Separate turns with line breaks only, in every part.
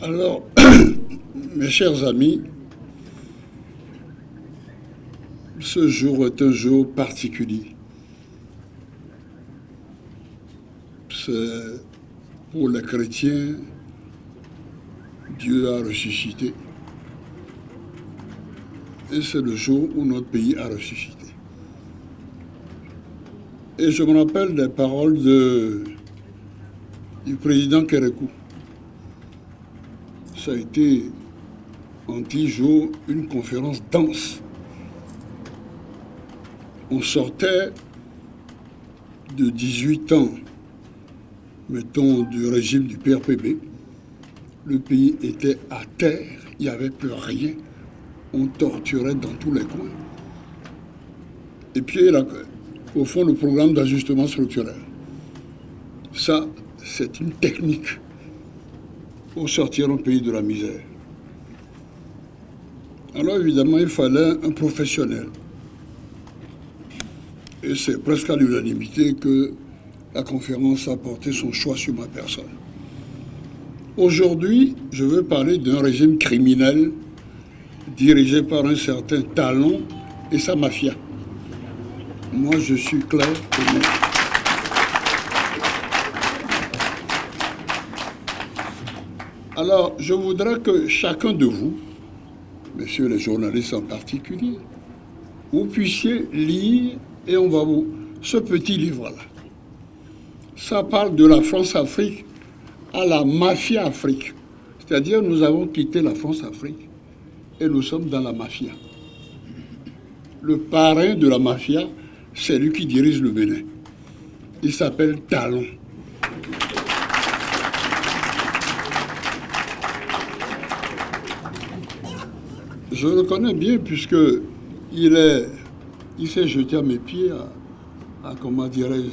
Alors, mes chers amis, ce jour est un jour particulier. C'est pour les chrétiens, Dieu a ressuscité. Et c'est le jour où notre pays a ressuscité. Et je me rappelle des paroles du président Kérékou. Ça a été en 10 jours une conférence dense. On sortait de 18 ans, mettons, du régime du PRPB. Le pays était à terre, il n'y avait plus rien. On torturait dans tous les coins. Et puis, au fond, le programme d'ajustement structurel. Ça, c'est une technique pour sortir un pays de la misère. Alors, évidemment, il fallait un professionnel. Et c'est presque à l'unanimité que la conférence a porté son choix sur ma personne. Aujourd'hui, je veux parler d'un régime criminel dirigé par un certain Talon et sa mafia. Moi, je suis clair et net. Alors, je voudrais que chacun de vous, messieurs les journalistes en particulier, vous puissiez lire, et on va vous... ce petit livre-là. Ça parle de la France-Afrique à la mafia-Afrique. C'est-à-dire, nous avons quitté la France-Afrique et nous sommes dans la mafia. Le parrain de la mafia, c'est lui qui dirige le Bénin. Il s'appelle Talon. Je le connais bien puisque il s'est jeté à mes pieds à comment dirais-je,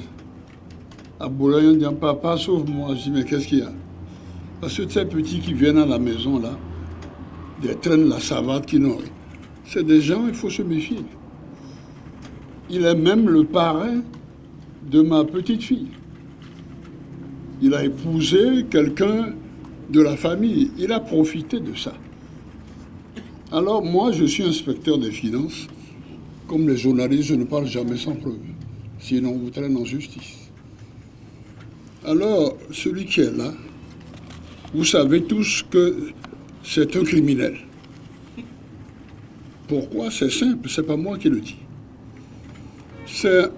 à Boulogne en disant « Papa, sauve-moi ». Je dis « Mais qu'est-ce qu'il y a ?» Parce que ces petits qui viennent à la maison, là, des traînes, la savate qui n'ont rien. C'est des gens, il faut se méfier. Il est même le parrain de ma petite fille. Il a épousé quelqu'un de la famille. Il a profité de ça. Alors, moi, je suis inspecteur des finances. Comme les journalistes, je ne parle jamais sans preuve. Sinon, on vous traîne en justice. Alors, celui qui est là, vous savez tous que c'est un criminel. Pourquoi? C'est simple, c'est pas moi qui le dis. C'est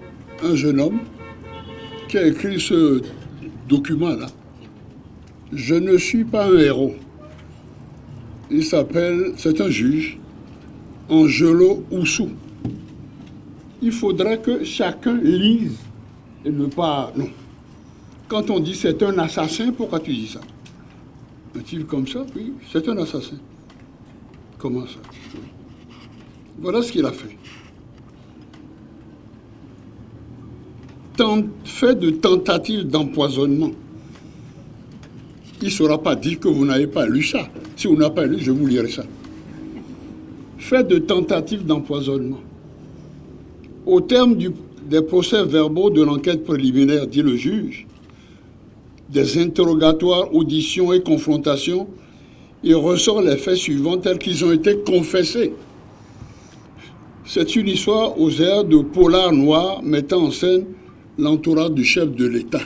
un jeune homme qui a écrit ce document-là. Je ne suis pas un héros. Il s'appelle, c'est un juge, Angelo Oussou. Il faudrait que chacun lise et ne pas... Non. Quand on dit c'est un assassin, pourquoi tu dis ça? Est-il comme ça? Oui, c'est un assassin. Comment ça? Oui. Voilà ce qu'il a fait. Fait de tentatives d'empoisonnement. Il ne saura pas dire que vous n'avez pas lu ça. Si vous n'avez pas lu, je vous lirai ça. Fait de tentatives d'empoisonnement. Au terme des procès-verbaux de l'enquête préliminaire, dit le juge, des interrogatoires, auditions et confrontations, il ressort les faits suivants tels qu'ils ont été confessés. C'est une histoire aux airs de polar noir mettant en scène l'entourage du chef de l'État.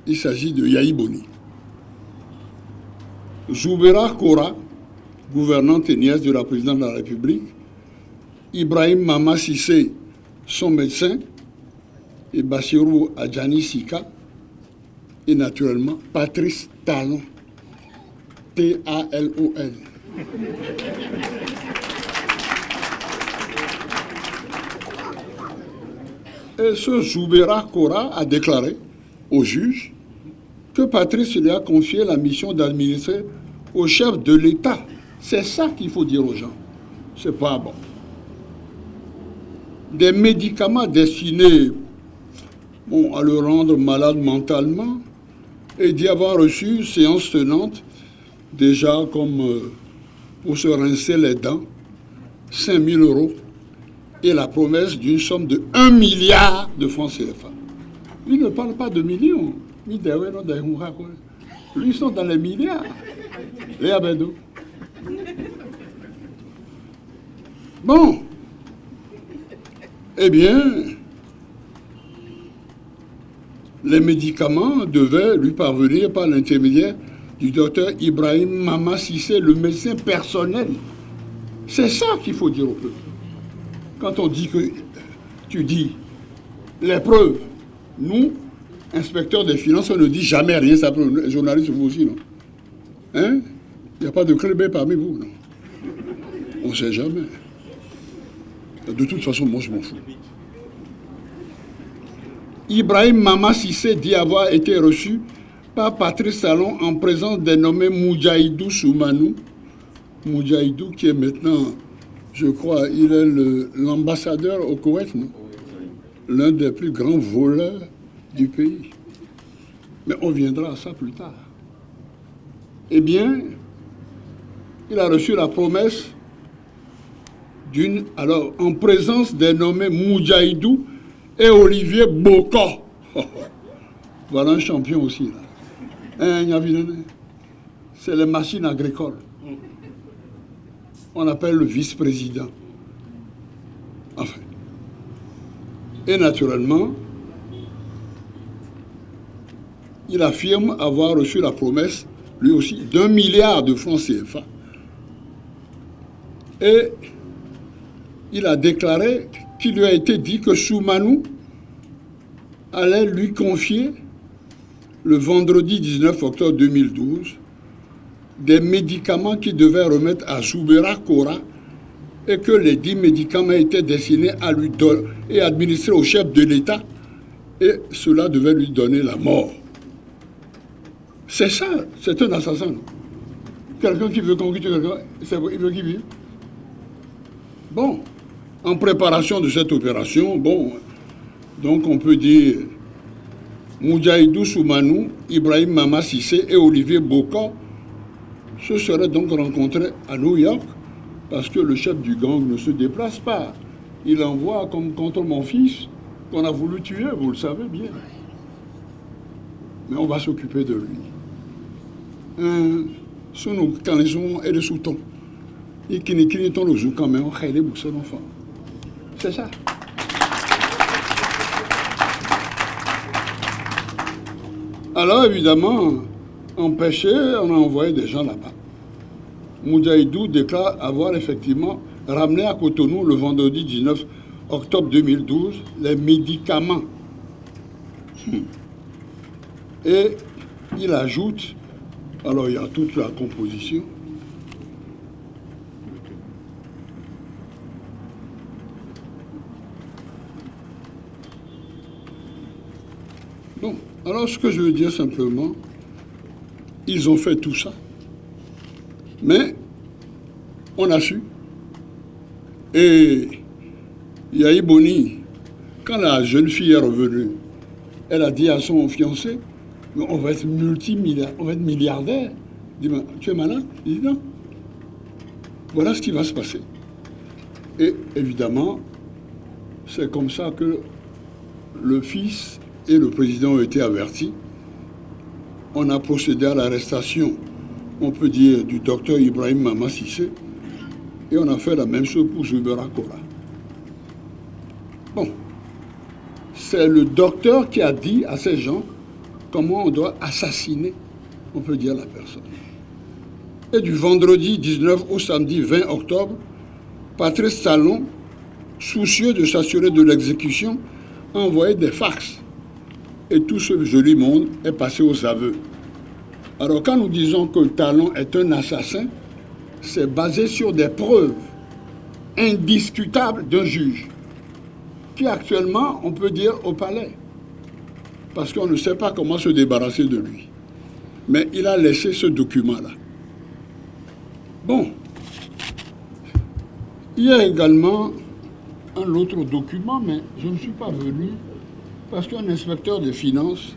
Il s'agit de Yahi Boni. Zoubera Kora, gouvernante et nièce de la présidente de la République, Ibrahim Mama Sissé, son médecin, et Bassirou Adjani Sika, et naturellement Patrice Talon, T-A-L-O-N. Et ce Zoubera Kora a déclaré au juge que Patrice lui a confié la mission d'administrer au chef de l'État. C'est ça qu'il faut dire aux gens. C'est pas bon. Des médicaments destinés à le rendre malade mentalement et d'y avoir reçu une séance tenante, déjà comme pour se rincer les dents, 5 000 € et la promesse d'une somme de 1 milliard de francs CFA. Lui ne parle pas de millions. Lui, ils sont dans les milliards. Les Abedo. Bon. Eh bien, les médicaments devaient lui parvenir par l'intermédiaire du docteur Ibrahim Mama Cissé, le médecin personnel. C'est ça qu'il faut dire au peuple. Quand on dit que tu dis les preuves, nous, inspecteurs des finances, on ne dit jamais rien, ça peut, les journalistes vous aussi, non? Hein? Il n'y a pas de club parmi vous, non? On ne sait jamais. De toute façon, moi, je m'en fous. Ibrahim Mama Cissé dit avoir été reçu par Patrice Talon en présence des nommés Moudjahidou Soumanou. Moudjahidou qui est maintenant, je crois, il est l'ambassadeur au Koweït, non? L'un des plus grands voleurs du pays. Mais on viendra à ça plus tard. Eh bien, il a reçu la promesse alors, en présence des nommés Moudjahidou et Olivier Bocor. Voilà un champion aussi, là. C'est les machines agricoles. On appelle le vice-président. Enfin. Et naturellement, il affirme avoir reçu la promesse, lui aussi, d'1 milliard de francs CFA. Et il a déclaré qu'il lui a été dit que Soumanou allait lui confier, le vendredi 19 octobre 2012, des médicaments qu'il devait remettre à Zoubera Kora et que les 10 médicaments étaient destinés à lui donner et administrés au chef de l'État et cela devait lui donner la mort. C'est ça, c'est un assassin. Quelqu'un qui veut conquérir quelqu'un, il veut qu'il vive. Bon, en préparation de cette opération, bon, donc on peut dire Moudjahidou Soumanou, Ibrahim Mama Cissé et Olivier Bocor se seraient donc rencontrés à New York parce que le chef du gang ne se déplace pas. Il envoie comme contre mon fils qu'on a voulu tuer, vous le savez bien. Mais on va s'occuper de lui. Sous nous, quand les gens et les sous-tons. Et qui n'est qu'un le jour quand même, on a les boussons d'enfants. C'est ça. Alors évidemment, empêché, on a envoyé des gens là-bas. Moudjahidou déclare avoir effectivement ramené à Cotonou le vendredi 19 octobre 2012 les médicaments. Et il ajoute, alors il y a toute la composition. Bon, alors ce que je veux dire simplement, ils ont fait tout ça, mais on a su. Et Yahi Boni, quand la jeune fille est revenue, elle a dit à son fiancé, on va être multimilliardaire, on va être milliardaire. Il dit, tu es malade? Il dit non. Voilà ce qui va se passer. Et évidemment, c'est comme ça que le fils et le président ont été avertis. On a procédé à l'arrestation, on peut dire, du docteur Ibrahim Mama Cissé, et on a fait la même chose pour Zoubera Kora. Bon, c'est le docteur qui a dit à ces gens comment on doit assassiner, on peut dire, la personne. Et du vendredi 19 au samedi 20 octobre, Patrice Talon, soucieux de s'assurer de l'exécution, a envoyé des fax. Et tout ce joli monde est passé aux aveux. Alors quand nous disons que Talon est un assassin, c'est basé sur des preuves indiscutables d'un juge, qui actuellement, on peut dire, au palais. Parce qu'on ne sait pas comment se débarrasser de lui. Mais il a laissé ce document-là. Bon. Il y a également un autre document, mais je ne suis pas venu parce qu'un inspecteur des finances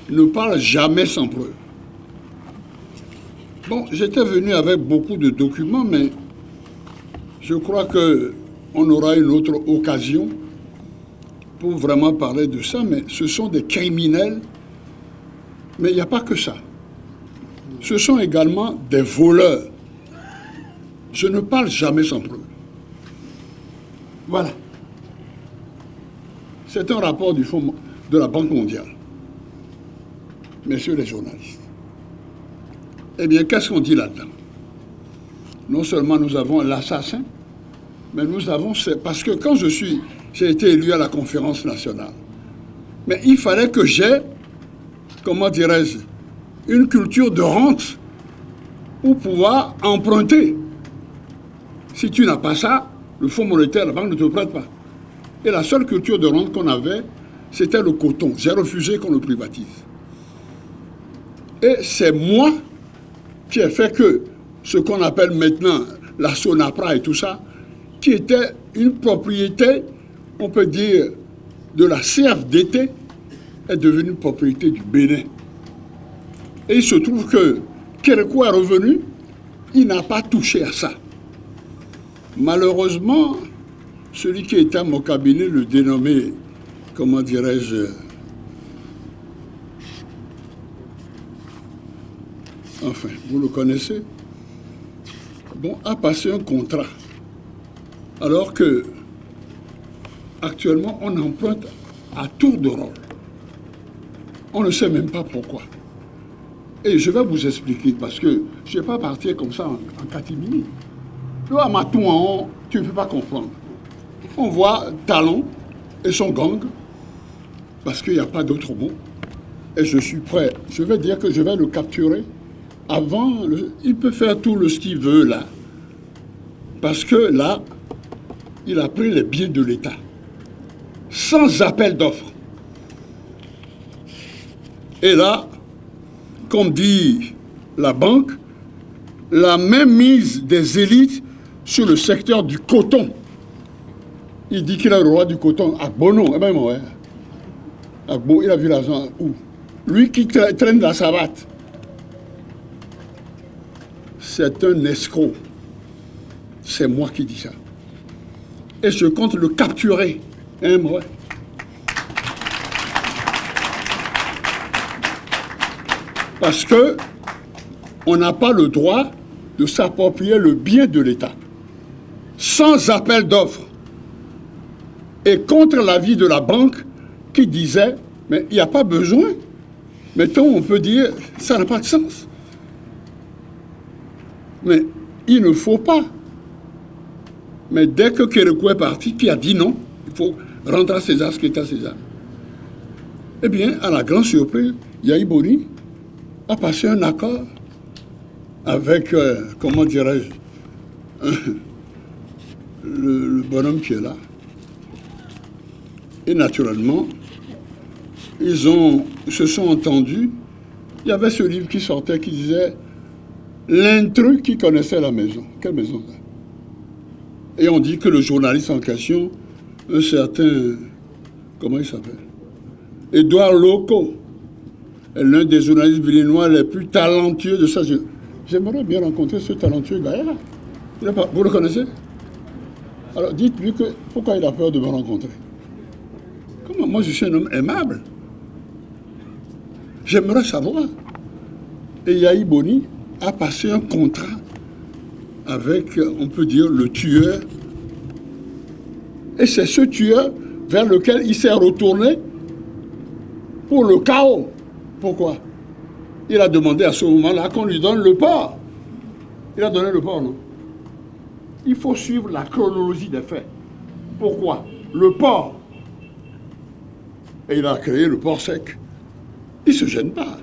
ne parle jamais sans preuve. Bon, j'étais venu avec beaucoup de documents, mais je crois qu'on aura une autre occasion pour vraiment parler de ça, mais ce sont des criminels, mais il n'y a pas que ça. Ce sont également des voleurs. Je ne parle jamais sans preuve. Voilà. C'est un rapport du Fonds de la Banque mondiale. Messieurs les journalistes. Eh bien, qu'est-ce qu'on dit là-dedans? Non seulement nous avons l'assassin, mais nous avons... Parce que quand j'ai été élu à la conférence nationale, mais il fallait que j'aie, comment dirais-je, une culture de rente pour pouvoir emprunter. Si tu n'as pas ça, le Fonds monétaire, la banque ne te prête pas. Et la seule culture de rente qu'on avait, c'était le coton. J'ai refusé qu'on le privatise. Et c'est moi qui ai fait que ce qu'on appelle maintenant la Sonapra et tout ça, qui était une propriété, on peut dire, de la CFDT, est devenue une propriété du Bénin. Et il se trouve que Kérékou est revenu, il n'a pas touché à ça. Malheureusement, celui qui était à mon cabinet, le dénommé, comment dirais-je, enfin, vous le connaissez, bon, a passé un contrat. Alors que, actuellement, on emprunte à tour de rôle. On ne sait même pas pourquoi. Et je vais vous expliquer, parce que je ne vais pas partir comme ça en catimini. Le Amatou en haut, tu ne peux pas comprendre. On voit Talon et son gang, parce qu'il n'y a pas d'autre mot. Et je suis prêt. Je vais dire que je vais le capturer avant. Il peut faire tout ce qu'il veut là. Parce que là, il a pris les biens de l'État. Sans appel d'offres. Et là, comme dit la banque, la mainmise des élites sur le secteur du coton. Il dit qu'il est le roi du coton. Agbo, non. Eh bien, ouais. Agbo, il a vu l'argent où? Lui qui traîne la savate. C'est un escroc. C'est moi qui dis ça. Et je compte le capturer. Hein, ouais. Parce que on n'a pas le droit de s'approprier le bien de l'État sans appel d'offres et contre l'avis de la banque qui disait mais il n'y a pas besoin. Mettons, on peut dire ça n'a pas de sens. Mais il ne faut pas. Mais dès que Kérékou est parti, qui a dit non, il faut rendre à César ce qui est à César. Eh bien, à la grande surprise, Yahi Boni a passé un accord avec, comment dirais-je, le bonhomme qui est là. Et naturellement, ils se sont entendus. Il y avait ce livre qui sortait qui disait « L'intrus qui connaissait la maison ». Quelle maison ça? Et on dit que le journaliste en question, un certain, comment il s'appelle? Édouard Loco, est l'un des journalistes villénois les plus talentueux de ça. J'aimerais bien rencontrer ce talentueux gars-là. Vous le connaissez? Alors dites-lui pourquoi il a peur de me rencontrer. Comment? Moi, je suis un homme aimable. J'aimerais savoir. Et Yahi Boni a passé un contrat avec, on peut dire, le tueur. Et c'est ce tueur vers lequel il s'est retourné pour le chaos. Pourquoi? Il a demandé à ce moment-là qu'on lui donne le port. Il a donné le port, non? Il faut suivre la chronologie des faits. Pourquoi? Le port. Et il a créé le port sec. Il ne se gêne pas.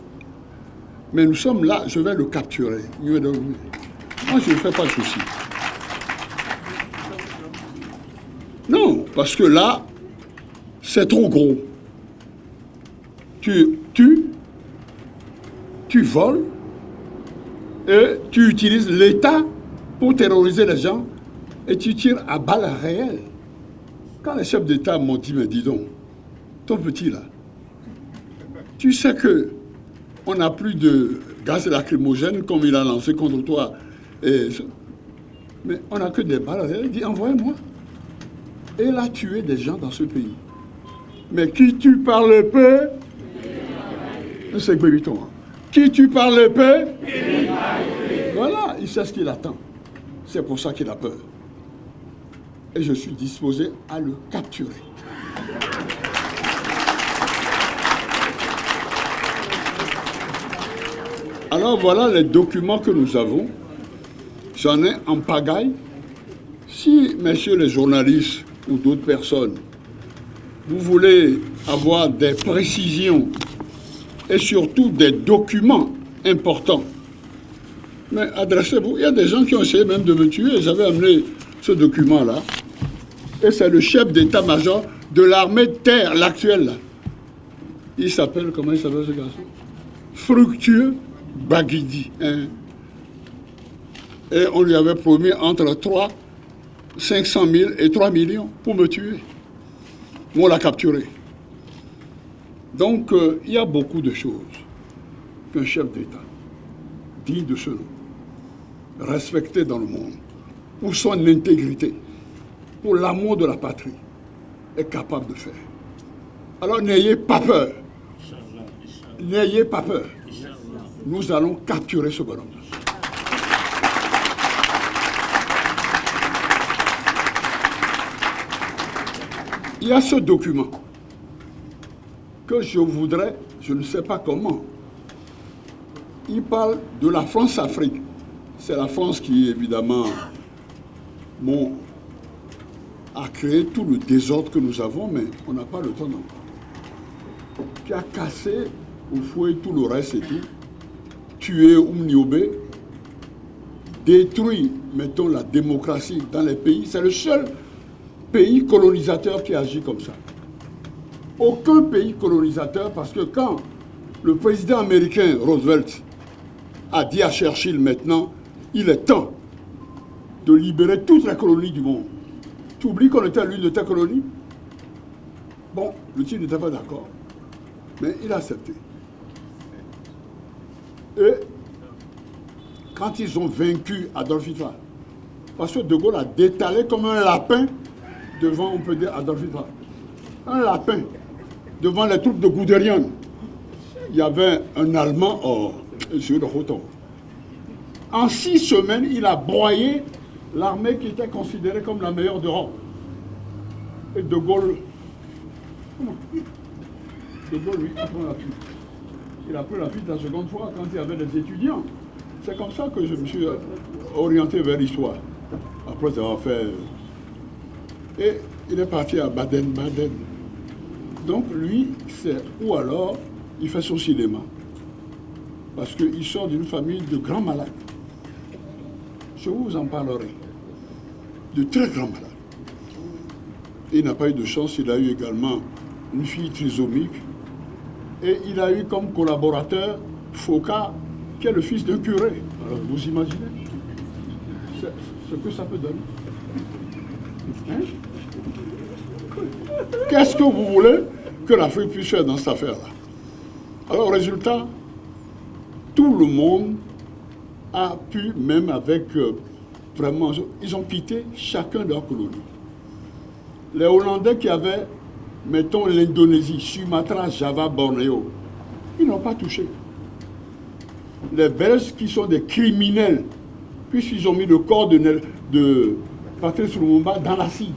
Mais nous sommes là, je vais le capturer. Moi, je ne fais pas de souci. Non, parce que là, c'est trop gros. Tu voles et tu utilises l'État pour terroriser les gens et tu tires à balles réelles. Quand les chefs d'État m'ont dit, mais dis donc, ton petit là, tu sais que on n'a plus de gaz lacrymogène comme il a lancé contre toi. Mais on n'a que des balles réelles. Il dit, envoyez-moi. Et il a tué des gens dans ce pays. Mais qui tue par le peu, c'est Bébiton. Qui tue par l'épée? Voilà, il sait ce qu'il attend. C'est pour ça qu'il a peur. Et je suis disposé à le capturer. Alors voilà les documents que nous avons. J'en ai en pagaille. Si, messieurs les journalistes ou d'autres personnes, vous voulez avoir des précisions et surtout des documents importants, mais adressez-vous. Il y a des gens qui ont essayé même de me tuer. J'avais amené ce document-là. Et c'est le chef d'état-major de l'armée de terre, l'actuel. Il s'appelle, comment il s'appelle ce garçon? Fructueux Baguidi. Hein? Et on lui avait promis entre 500 000 et 3 millions pour me tuer. On l'a capturé. Donc, il y a beaucoup de choses qu'un chef d'État, digne de ce nom, respecté dans le monde, pour son intégrité, pour l'amour de la patrie, est capable de faire. Alors, n'ayez pas peur. N'ayez pas peur. Nous allons capturer ce bonhomme. Il y a ce document que je voudrais, je ne sais pas comment. Il parle de la France-Afrique. C'est la France qui, évidemment, a créé tout le désordre que nous avons, mais on n'a pas le temps encore. Qui a cassé au fouet tout le reste et tout, tué Oumniobé, détruit, mettons, la démocratie dans les pays. C'est le seul pays colonisateur qui agit comme ça. Aucun pays colonisateur, parce que quand le président américain Roosevelt a dit à Churchill maintenant, il est temps de libérer toutes les colonies du monde. Tu oublies qu'on était à l'une de tes colonies? Bon, le type n'était pas d'accord, mais il a accepté. Et quand ils ont vaincu Adolf Hitler, parce que De Gaulle a détalé comme un lapin devant, on peut dire, Adolf Hitler. Un lapin devant les troupes de Guderian. Il y avait un Allemand, monsieur de Roton. En 6 semaines, il a broyé l'armée qui était considérée comme la meilleure d'Europe. Et De Gaulle, lui, il prend la fuite. Il a pris la fuite la seconde fois quand il y avait des étudiants. C'est comme ça que je me suis orienté vers l'histoire. Après avoir fait... Et il est parti à Baden-Baden. Donc lui, c'est... Ou alors, il fait son cinéma. Parce qu'il sort d'une famille de grands malades. Je vous en parlerai. De très grands malades. Il n'a pas eu de chance, il a eu également une fille trisomique. Et il a eu comme collaborateur Foucault, qui est le fils d'un curé. Alors vous imaginez ce que ça peut donner. Hein? Qu'est-ce que vous voulez que l'Afrique puisse faire dans cette affaire-là? Alors, résultat, tout le monde a pu, même avec vraiment, ils ont quitté chacun de leurs colonies. Les Hollandais qui avaient, mettons, l'Indonésie, Sumatra, Java, Bornéo, ils n'ont pas touché. Les Belges qui sont des criminels, puisqu'ils ont mis le corps de Patrice Lumumba dans la scie.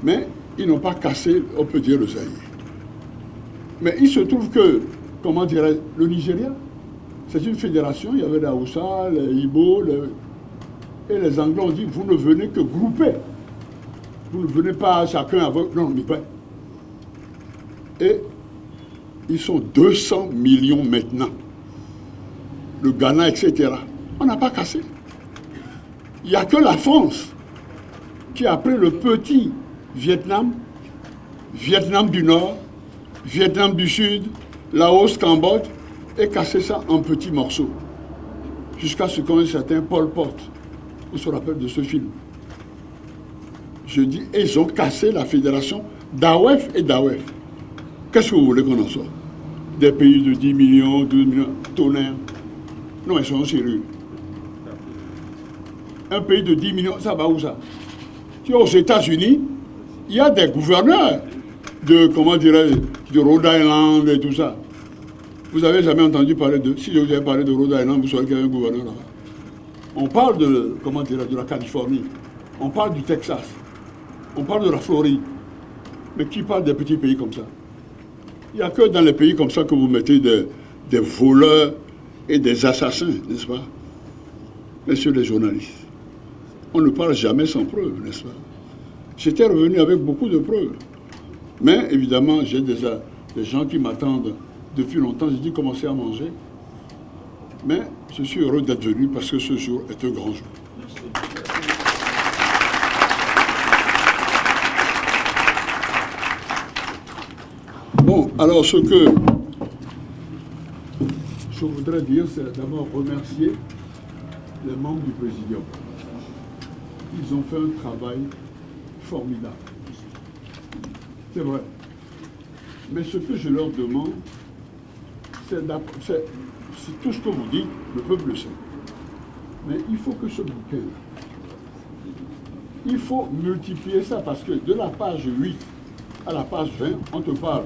Mais ils n'ont pas cassé, on peut dire, le Zaïre. Mais il se trouve que, comment dirais-je, le Nigeria, c'est une fédération, il y avait les Hausa, les Ibo, et les Anglais ont dit, vous ne venez que grouper. Vous ne venez pas chacun avec... Non, mais pas. Et ils sont 200 millions maintenant. Le Ghana, etc. On n'a pas cassé. Il n'y a que la France qui a pris le petit Vietnam, Vietnam du Nord, Vietnam du Sud, Laos, Cambodge, et cassé ça en petits morceaux. Jusqu'à ce qu'un certain Pol Pot, on se rappelle de ce film. Je dis, ils ont cassé la fédération d'AOF et d'AOF. Qu'est-ce que vous voulez qu'on en soit? Des pays de 10 millions, 12 millions, tonnerre. Non, ils sont sérieux. Un pays de 10 millions, ça va où ça? Tu vois, aux États-Unis, il y a des gouverneurs de, comment dirais-je, du Rhode Island et tout ça. Vous n'avez jamais entendu parler de... Si je vous avais parlé de Rhode Island, vous saurez qu'il y a un gouverneur là-bas. On parle de, comment dire, de la Californie. On parle du Texas. On parle de la Floride. Mais qui parle des petits pays comme ça? Il n'y a que dans les pays comme ça que vous mettez des voleurs et des assassins, n'est-ce pas? Messieurs les journalistes, on ne parle jamais sans preuve, n'est-ce pas? J'étais revenu avec beaucoup de preuves. Mais évidemment, j'ai des gens qui m'attendent depuis longtemps. J'ai dit commencer à manger. Mais je suis heureux d'être venu parce que ce jour est un grand jour. Bon, alors ce que je voudrais dire, c'est d'abord remercier les membres du Présidium. Ils ont fait un travail formidable. C'est vrai. Mais ce que je leur demande, c'est tout ce que vous dites, le peuple le sait. Mais il faut que ce bouquin, il faut multiplier ça parce que de la page 8 à la page 20, on te parle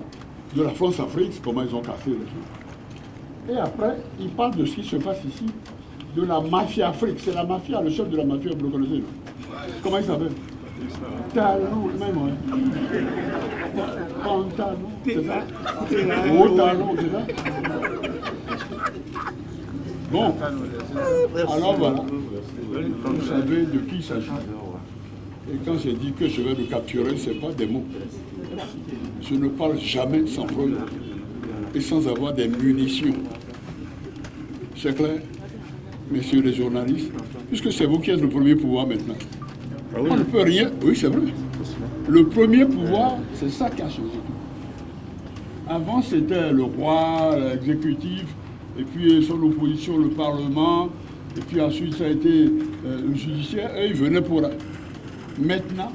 de la France-Afrique, comment ils ont cassé les gens. Et après, ils parlent de ce qui se passe ici, de la mafia Afrique. C'est la mafia, le chef de la mafia, vous le connaissez, là. Comment il s'appelle? Talon, même, ouais. Pantalon, c'est ça? Haut talon, c'est ça? Bon, alors voilà. Vous savez de qui il s'agit. Et quand j'ai dit que je vais le capturer, ce n'est pas des mots. Je ne parle jamais sans preuve et sans avoir des munitions. C'est clair, messieurs les journalistes, puisque c'est vous qui êtes le premier pouvoir maintenant. On ne peut rien. Oui, c'est vrai. Le premier pouvoir, c'est ça qui a changé. Avant, c'était le roi, l'exécutif, et puis son opposition, le Parlement, et puis ensuite, ça a été le judiciaire, et ils venaient pour... Maintenant,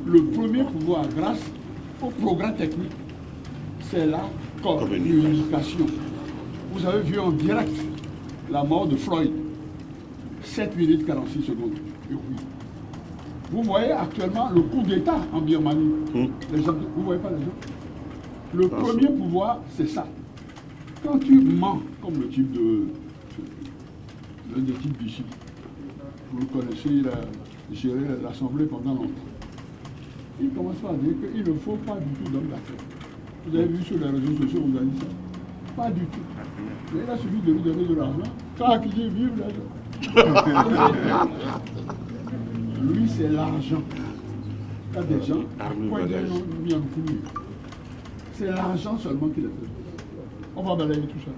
le premier pouvoir, grâce au progrès technique, c'est la communication. Vous avez vu en direct la mort de Floyd, 7 minutes 46 secondes. Vous voyez actuellement le coup d'État en Birmanie. Les gens, vous ne voyez pas les gens? Le premier pouvoir, c'est ça. Quand tu mens, comme le type de... l'un des types d'ici, vous le connaissez, il a géré l'Assemblée pendant longtemps. Il commence par dire qu'il ne faut pas du tout d'homme d'affaires. Vous avez vu sur les réseaux sociaux, vous avez dit ça? Pas du tout. Mais il a suffi de lui donner de l'argent. Quand il dit vive l'argent. Lui, c'est l'argent. Il y a des gens, c'est l'argent seulement qu'il a fait. On va balayer tout ça.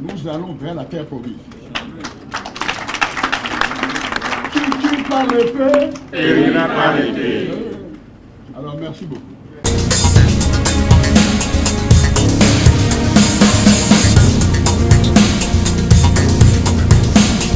Nous allons vers la terre promise. Qui tue par l'épée,
et il n'a pas l'épée.
Alors, merci beaucoup.